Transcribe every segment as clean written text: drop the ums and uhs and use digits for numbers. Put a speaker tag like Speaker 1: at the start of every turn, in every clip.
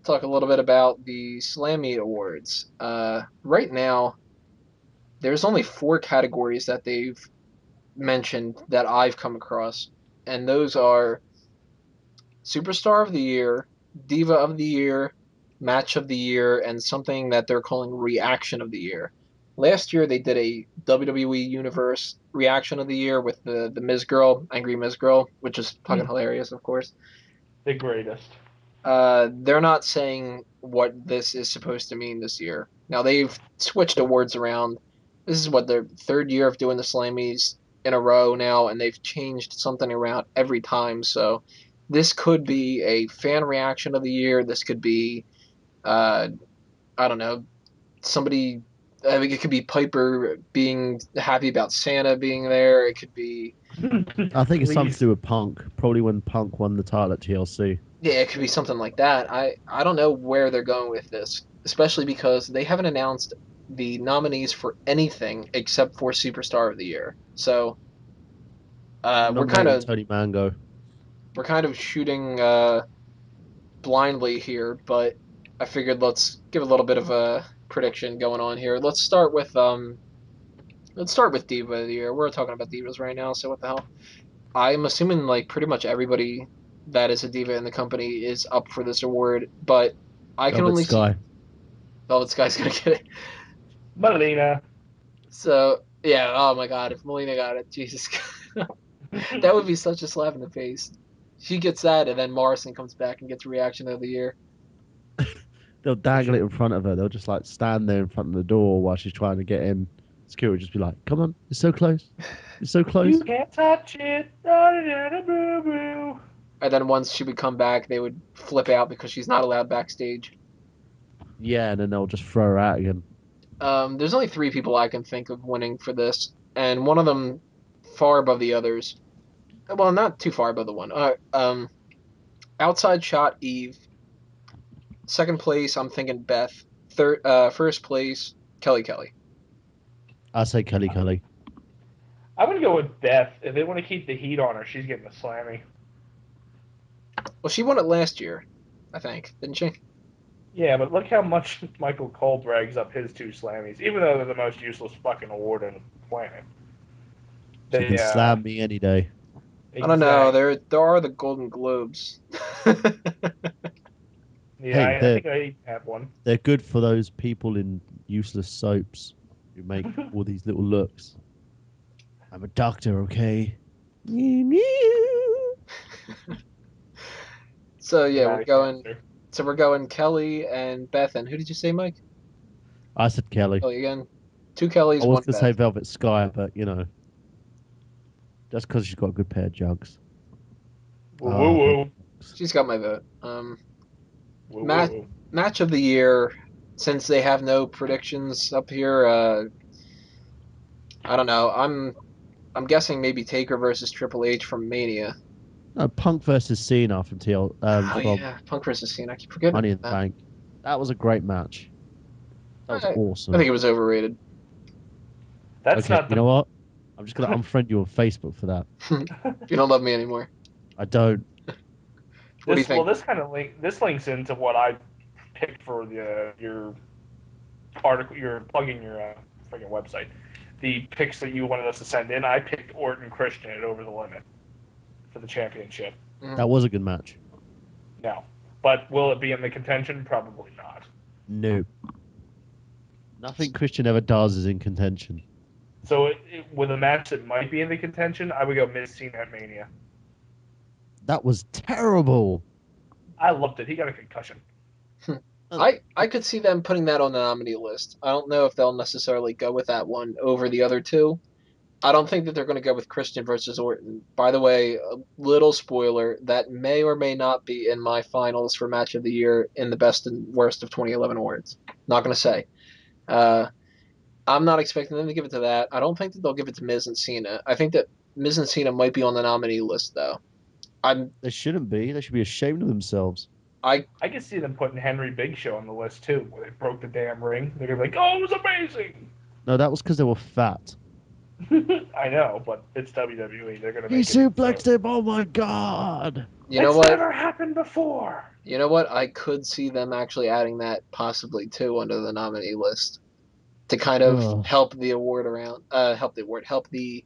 Speaker 1: talk a little bit about the Slammy Awards. Right now, there's only four categories that they've mentioned that I've come across, and those are Superstar of the Year, Diva of the Year, Match of the Year, and something that they're calling Reaction of the Year. Last year, they did a WWE Universe Reaction of the Year with the Miz Girl, Angry Miz Girl, which is fucking hilarious, of course.
Speaker 2: The greatest.
Speaker 1: They're not saying what this is supposed to mean this year. Now they've switched awards around. This is what their third year of doing the Slammies in a row now, and they've changed something around every time. So this could be a fan reaction of the year. This could be, uh, I don't know, somebody. I mean, it could be Piper being happy about Santa being there. It could be,
Speaker 3: I think it's something to
Speaker 2: Please.
Speaker 3: do with Punk. Probably when Punk won the title at TLC.
Speaker 1: yeah, it could be something like that. I don't know where they're going with this, especially because they haven't announced the nominees for anything except for Superstar of the Year. So
Speaker 3: They
Speaker 1: we're kind
Speaker 3: nominated
Speaker 1: of
Speaker 3: Tony Mango.
Speaker 1: shooting blindly here, but I figured let's give a little bit of a prediction going on here. Let's start with Diva of the Year. We're talking about divas right now, so what the hell? I'm assuming like pretty much everybody that is a diva in the company is up for this award, but I can
Speaker 3: Velvet
Speaker 1: only see
Speaker 3: Sky.
Speaker 1: Velvet Sky's gonna get it.
Speaker 2: Melina.
Speaker 1: So yeah, oh my god, if Melina got it, Jesus, that would be such a slap in the face. She gets that, and then Morrison comes back and gets Reaction of the Year.
Speaker 3: They'll dangle it in front of her. They'll just like stand there in front of the door while she's trying to get in. Security will just be like, "Come on, it's so close, it's so close."
Speaker 2: You can't touch it. Da-da-da-da-boo-boo.
Speaker 1: And then once she would come back, they would flip out because she's not allowed backstage.
Speaker 3: Yeah, and then they'll just throw her out again.
Speaker 1: There's only three people I can think of winning for this, and one of them far above the others. Well, not too far above the one. Outside shot Eve. Second place, I'm thinking Beth. First place, Kelly Kelly.
Speaker 3: I say Kelly Kelly.
Speaker 2: I'm gonna go with Beth. If they want to keep the heat on her, she's getting the Slammy.
Speaker 1: Well, she won it last year, I think, didn't she?
Speaker 2: Yeah, but look how much Michael Cole brags up his two Slammies, even though they're the most useless fucking award on the planet.
Speaker 3: She can slam me any day.
Speaker 1: I don't know. There are the Golden Globes.
Speaker 2: Yeah,
Speaker 3: Hey,
Speaker 2: I think I have one.
Speaker 3: They're good for those people in useless soaps who make all these little looks. I'm a doctor, okay?
Speaker 1: So yeah,
Speaker 2: Dramatic answer.
Speaker 1: we're going Kelly and Beth. And who did you say, Mike?
Speaker 3: I said Kelly.
Speaker 1: Kelly again. Two Kellys,
Speaker 3: I was
Speaker 1: one
Speaker 3: going to
Speaker 1: Beth.
Speaker 3: say Velvet Sky, but you know, just because she's got a good pair of jugs.
Speaker 2: Woo woo woo.
Speaker 1: She's got my vote.
Speaker 2: Woo,
Speaker 1: Matt-
Speaker 2: woo, woo.
Speaker 1: Match of the year. Since they have no predictions up here, I don't know. I'm guessing maybe Taker versus Triple H from Mania.
Speaker 3: No, Punk versus Cena from TL
Speaker 1: Oh
Speaker 3: from
Speaker 1: yeah, Punk versus Cena. I keep forgetting
Speaker 3: Money in
Speaker 1: about
Speaker 3: the
Speaker 1: that.
Speaker 3: Bank. That was a great match. That was
Speaker 1: I
Speaker 3: awesome.
Speaker 1: think it was overrated.
Speaker 2: That's
Speaker 3: Okay,
Speaker 2: not
Speaker 3: you know what? I'm just gonna unfriend you on Facebook for that.
Speaker 1: You don't love me anymore.
Speaker 3: I don't.
Speaker 1: What do you think?
Speaker 2: Well, this links into what I picked for your article. You're plugging your freaking website. The picks that you wanted us to send in. I picked Orton Christian at Over the Limit for the championship.
Speaker 3: That was a good match.
Speaker 2: No, but will it be in the contention? Probably not.
Speaker 3: Nope. Nothing Christian ever does is in contention.
Speaker 2: So with a match that might be in the contention, I would go Miz Cena at Mania.
Speaker 3: That was terrible.
Speaker 2: I loved it. He got a concussion.
Speaker 1: I could see them putting that on the nominee list. I don't know if they'll necessarily go with that one over the other two. I don't think that they're going to go with Christian versus Orton. By the way, a little spoiler, that may or may not be in my finals for match of the year in the best and worst of 2011 awards. Not going to say. I'm not expecting them to give it to that. I don't think that they'll give it to Miz and Cena. I think that Miz and Cena might be on the nominee list, though.
Speaker 3: They shouldn't be. They should be ashamed of themselves.
Speaker 2: I can see them putting Henry Big Show on the list too, where they broke the damn ring. They're gonna be like, "Oh, it was amazing."
Speaker 3: No, that was because they were fat.
Speaker 2: I know, but it's WWE. They're gonna
Speaker 3: He
Speaker 2: make it.
Speaker 3: suplexed him. Oh my god!
Speaker 1: You know
Speaker 2: It's
Speaker 1: what?
Speaker 2: never happened before.
Speaker 1: You know what? I could see them actually adding that possibly too under the nominee list to kind of
Speaker 3: Ugh.
Speaker 1: help the award around, help the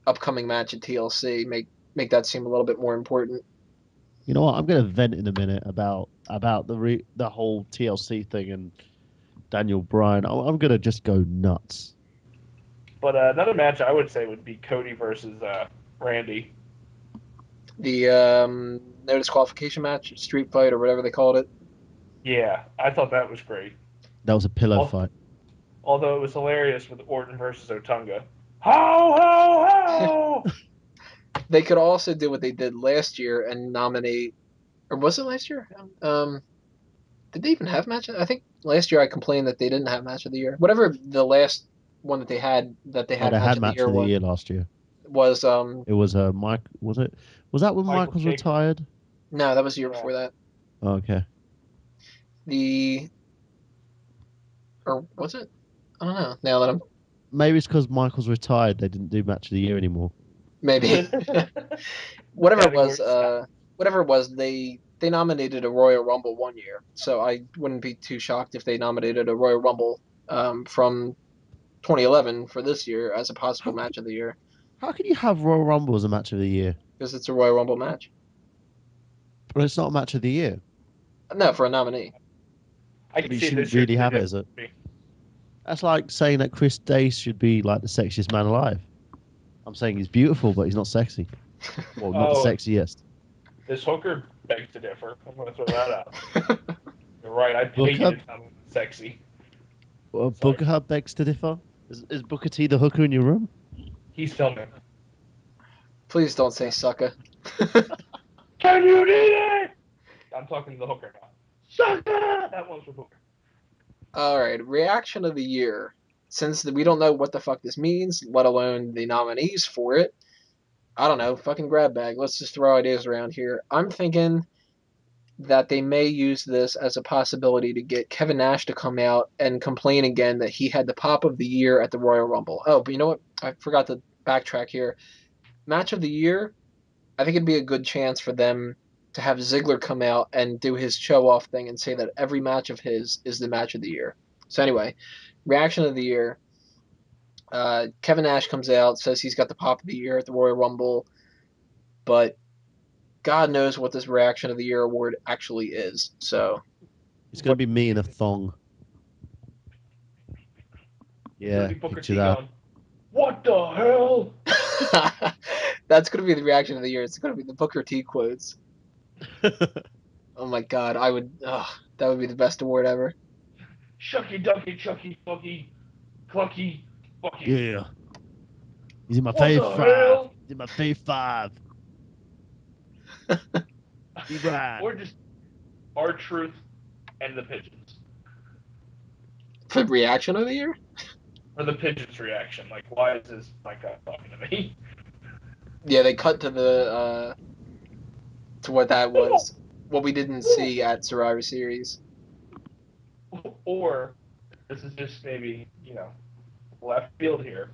Speaker 1: upcoming match at TLC, make that seem a little bit more important.
Speaker 3: You know what? I'm gonna vent in a minute about the whole TLC thing and Daniel Bryan. I'm gonna just go nuts.
Speaker 2: But another match I would say would be Cody versus Randy.
Speaker 1: The no disqualification match, street fight or whatever they called it.
Speaker 2: Yeah, I thought that was great.
Speaker 3: That was a pillow
Speaker 2: Al-
Speaker 3: fight.
Speaker 2: Although it was hilarious with Orton versus Otunga. Ho ho ho!
Speaker 1: They could also do what they did last year and nominate, or was it last year? Did they even have match? I think last year I complained that they didn't have match of the year. Whatever the last one that they had
Speaker 3: Oh, they
Speaker 1: match
Speaker 3: had
Speaker 1: of the
Speaker 3: match
Speaker 1: year
Speaker 3: of the year last year.
Speaker 1: was
Speaker 3: It was Mike. Was it? Was that when
Speaker 2: Michael
Speaker 3: Michaels
Speaker 2: Jacob.
Speaker 3: retired?
Speaker 1: no, that was the year
Speaker 2: Yeah.
Speaker 1: before that.
Speaker 3: Oh, okay.
Speaker 1: Or was it? I don't know. Now that I'm
Speaker 3: Maybe it's because Michaels retired. They didn't do match of the year anymore.
Speaker 1: maybe whatever it was,
Speaker 2: Category stop.
Speaker 1: whatever it was, they nominated a Royal Rumble one year, so I wouldn't be too shocked if they nominated a Royal Rumble from 2011 for this year as a possible match of the year
Speaker 3: How can you have Royal Rumble as a match of the year?
Speaker 1: because it's a Royal Rumble match.
Speaker 3: But it's not a match of the year.
Speaker 1: No, for a nominee.
Speaker 2: I can
Speaker 3: You
Speaker 2: see
Speaker 3: shouldn't
Speaker 2: this year.
Speaker 3: really have it as a. That's like saying that Chris Dace should be like the sexiest man alive. I'm saying he's beautiful, but he's not sexy. Well, not the
Speaker 2: Oh.
Speaker 3: sexiest.
Speaker 2: This hooker begs to differ. I'm going to throw that out. You're right. I paid
Speaker 3: Look
Speaker 2: you to tell me it's sexy.
Speaker 3: Well,
Speaker 2: Sorry.
Speaker 3: Booker Hub begs to differ. Is Booker T the hooker in your room?
Speaker 2: He's filming.
Speaker 1: Please don't say sucker.
Speaker 2: Can you read it? I'm talking to the hooker now. Sucker! That one's for Booker.
Speaker 1: All right, reaction of the year. Since we don't know what the fuck this means, let alone the nominees for it, I don't know, fucking grab bag. Let's just throw ideas around here. I'm thinking that they may use this as a possibility to get Kevin Nash to come out and complain again that he had the pop of the year at the Royal Rumble. Oh, but you know what? I forgot to backtrack here. Match of the year, I think it'd be a good chance for them to have Ziggler come out and do his show off thing and say that every match of his is the match of the year. So anyway, reaction of the year. Kevin Nash comes out, says he's got the pop of the year at the Royal Rumble, but God knows what this reaction of the year award actually is. So
Speaker 3: It's gonna be me in a thong. Yeah,
Speaker 2: Booker
Speaker 3: picture
Speaker 2: T
Speaker 3: that.
Speaker 2: going, what the hell?
Speaker 1: that's going to be the reaction of the year. It's going to be the Booker T quotes. Oh my God, that would be the best award ever.
Speaker 2: Shucky ducky, chucky, fucky, clucky, fucky.
Speaker 3: Yeah. He's in my
Speaker 2: What
Speaker 3: fave
Speaker 2: the
Speaker 3: 5.
Speaker 2: hell?
Speaker 3: He's in my fave 5. Be right.
Speaker 2: Or just R-Truth and the pigeons.
Speaker 1: For the reaction of the year?
Speaker 2: Or the pigeons' reaction. Like, why is this my guy talking to me?
Speaker 1: Yeah, they cut to the to what that was, what we didn't see at Survivor Series.
Speaker 2: Or, this is just maybe, left field here.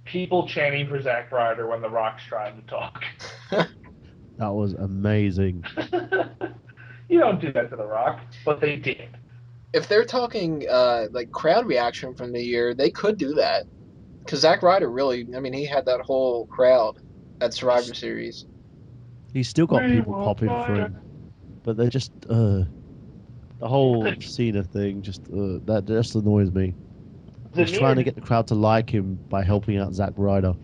Speaker 2: People chanting for Zack Ryder when The Rock's trying to talk.
Speaker 3: That was amazing.
Speaker 2: You don't do that to The Rock, but they did.
Speaker 1: If they're talking like crowd reaction from the year, they could do that. Because Zack Ryder really, I mean, he had that whole crowd at Survivor Series.
Speaker 3: He's still got
Speaker 2: We
Speaker 3: people
Speaker 2: will
Speaker 3: popping for
Speaker 2: fire.
Speaker 3: him, but they're just the whole Cena thing. Just that just annoys me. He's trying to get the crowd to like him by helping out Zack Ryder.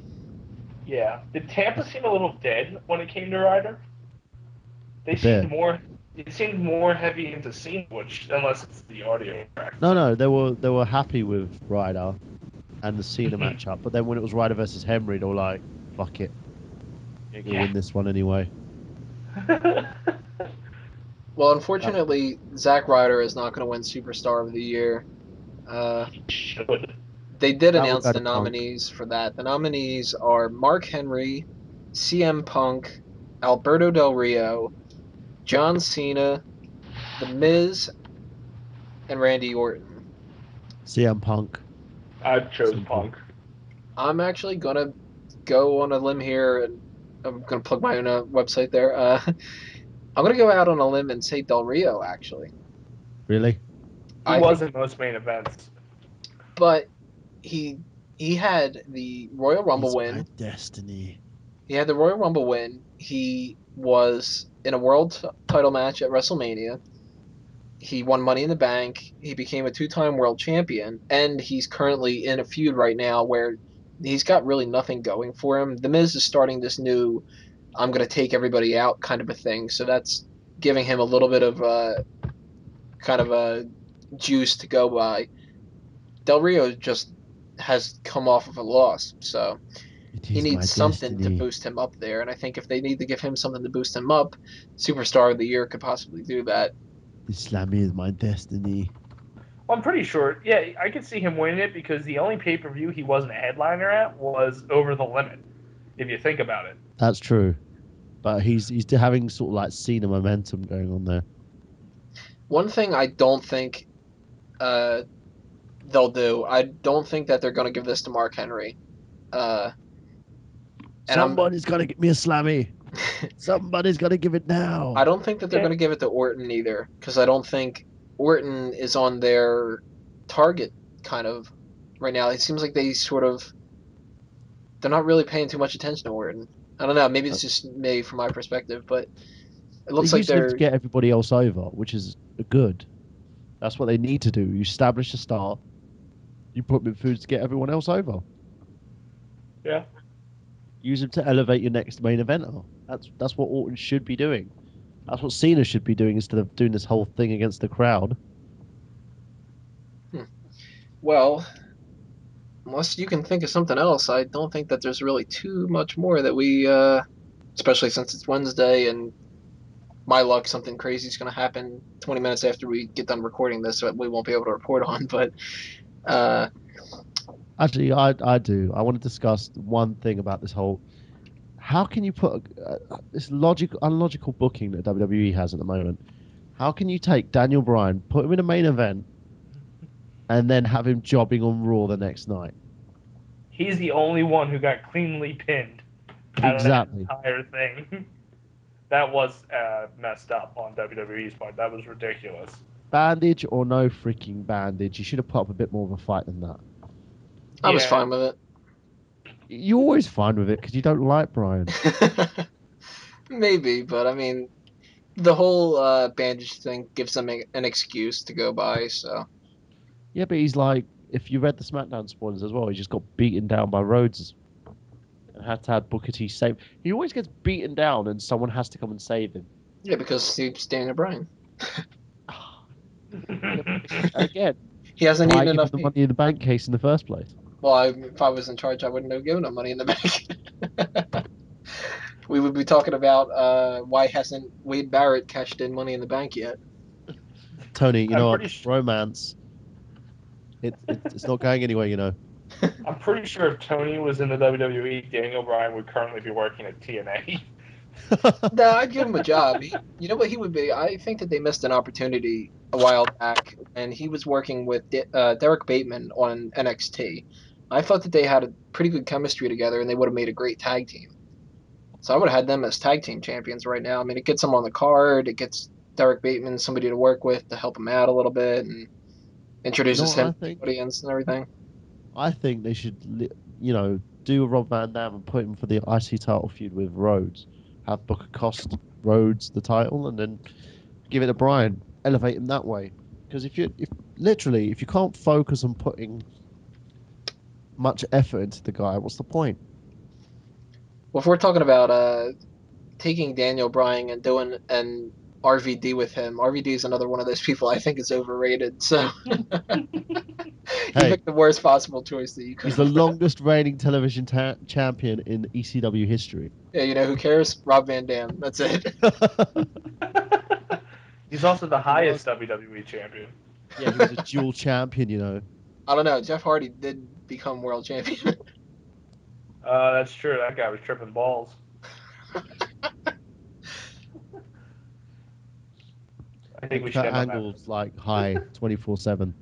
Speaker 2: Yeah. Did Tampa seem a little dead when it came to Ryder? They
Speaker 3: Dead.
Speaker 2: seemed more. It seemed more heavy into Cena, which unless it's the audio track.
Speaker 3: No, they were happy with Ryder and the Cena matchup, but then when it was Ryder versus Henry, they were like, "Fuck it, you're gonna win this one anyway."
Speaker 1: Well, unfortunately, Zack Ryder is not going to win Superstar of the Year.
Speaker 2: Should.
Speaker 1: They did
Speaker 3: That would
Speaker 1: announce
Speaker 3: go
Speaker 1: the
Speaker 3: to Punk.
Speaker 1: nominees for that. The nominees are Mark Henry, CM Punk, Alberto Del Rio, John Cena, The Miz, and Randy Orton.
Speaker 3: CM Punk.
Speaker 2: I chose
Speaker 3: Simple.
Speaker 2: Punk.
Speaker 1: I'm actually gonna go on a limb here, and I'm gonna plug my own website there. I'm gonna go out on a limb and say Del Rio, actually.
Speaker 3: Really?
Speaker 2: He
Speaker 1: I think,
Speaker 2: was in most main events.
Speaker 1: but he he had the Royal Rumble
Speaker 3: He's my
Speaker 1: win.
Speaker 3: destiny.
Speaker 1: He had the Royal Rumble win. He was in a world title match at WrestleMania. He won Money in the Bank. He became a two-time world champion, and he's currently in a feud right now where he's got really nothing going for him. The Miz is starting this new "I'm going to take everybody out" kind of a thing, so that's giving him a little bit of kind of a juice to go by. Del Rio just has come off of a loss, so
Speaker 3: It
Speaker 1: he
Speaker 3: is my
Speaker 1: needs something to
Speaker 3: destiny.
Speaker 1: boost him up there. And I think if they need to give him something to boost him up, Superstar of the Year could possibly do that.
Speaker 3: The Slammy is my destiny.
Speaker 2: Well, I'm pretty sure. Yeah, I could see him winning it because the only pay per view he wasn't a headliner at was Over the Limit. If you think about it.
Speaker 3: That's true. But he's having sort of like Cena momentum going on there.
Speaker 1: One thing I don't think uh, they'll do, I don't think that they're going to give this to Mark Henry. Uh, and I'm,
Speaker 3: Somebody's got to get me a Slammy. Somebody's got to give it now.
Speaker 1: I don't think that they're
Speaker 2: Yeah.
Speaker 1: going to give it to Orton either, because I don't think Orton is on their target kind of right now. It seems like they're not really paying too much attention to Orton. I don't know. Maybe it's just me from my perspective, but it
Speaker 3: They're
Speaker 1: looks like
Speaker 3: using him to
Speaker 1: they're
Speaker 3: get everybody else over, which is good. That's what they need to do. You establish a star, you put him in foods to get everyone else over.
Speaker 2: Yeah.
Speaker 3: Use him to elevate your next main eventer. That's what Orton should be doing. That's what Cena should be doing instead of doing this whole thing against the crowd.
Speaker 1: well. Unless you can think of something else, I don't think that there's really too much more that we, especially since it's Wednesday and my luck, something crazy is going to happen 20 minutes after we get done recording this, so we won't be able to report on. But uh,
Speaker 3: Actually, I do. I want to discuss one thing about this whole. How can you put this unlogical booking that WWE has at the moment? How can you take Daniel Bryan, put him in a main event, and then have him jobbing on Raw the next night?
Speaker 2: He's the only one who got cleanly pinned out of that
Speaker 3: Exactly.
Speaker 2: entire thing. That was messed up on WWE's part. That was ridiculous.
Speaker 3: Bandage or no freaking bandage, you should have put up a bit more of a fight than that.
Speaker 1: I was
Speaker 2: Yeah.
Speaker 1: fine with
Speaker 3: You're always fine with it because you don't like Bryan.
Speaker 1: it. Maybe, but I mean, the whole bandage thing gives them an excuse to go by, so.
Speaker 3: Yeah, but he's like, if you read the SmackDown spoilers as well, he just got beaten down by Rhodes and had to have Booker T save. He always gets beaten down and someone has to come and save him.
Speaker 1: Yeah, because he's Daniel Bryan.
Speaker 3: Again,
Speaker 1: He hasn't
Speaker 3: why
Speaker 1: eaten
Speaker 3: give him
Speaker 1: enough
Speaker 3: the
Speaker 1: meat.
Speaker 3: money in the bank case in the first place?
Speaker 1: Well, if I was in charge, I wouldn't have given him money in the bank. We would be talking about why hasn't Wade Barrett cashed in Money in the Bank yet?
Speaker 3: Tony, you
Speaker 2: I'm
Speaker 3: know
Speaker 2: pretty
Speaker 3: what?
Speaker 2: sure.
Speaker 3: Romance. It's not going anywhere, you know.
Speaker 2: I'm pretty sure if Tony was in the WWE, Daniel Bryan would currently be working at TNA.
Speaker 1: No, I'd give him a job. You know what he would be? I think that they missed an opportunity a while back, and he was working with Derek Bateman on NXT. I thought that they had a pretty good chemistry together, and they would have made a great tag team. So I would have had them as tag team champions right now. I mean, it gets them on the card. It gets Derek Bateman somebody to work with to help him out a little bit, and
Speaker 3: You know
Speaker 1: introduces
Speaker 3: what I
Speaker 1: him to the
Speaker 3: think?
Speaker 1: audience and everything.
Speaker 3: I think they should, do a Rob Van Dam and put him for the IC title feud with Rhodes. Have Booker cost Rhodes the title and then give it to Bryan. Elevate him that way. Because if you can't focus on putting much effort into the guy, what's the point?
Speaker 1: Well, if we're talking about taking Daniel Bryan and doing an RVD with him, RVD is another one of those people I think is overrated. So you
Speaker 3: Hey,
Speaker 1: picked the worst possible choice that you could
Speaker 3: he's the
Speaker 1: have.
Speaker 3: longest reigning television champion in ECW history.
Speaker 1: Yeah, you know who cares? Rob Van Dam. That's it.
Speaker 2: He's also the
Speaker 3: He was.
Speaker 2: highest WWE champion.
Speaker 3: Yeah, he was a dual champion, you know.
Speaker 1: I don't know. Jeff Hardy did become world champion.
Speaker 2: That's true. That guy was tripping balls. I think we should
Speaker 3: Kurt
Speaker 2: end on that.
Speaker 3: Angle's like high 24/7.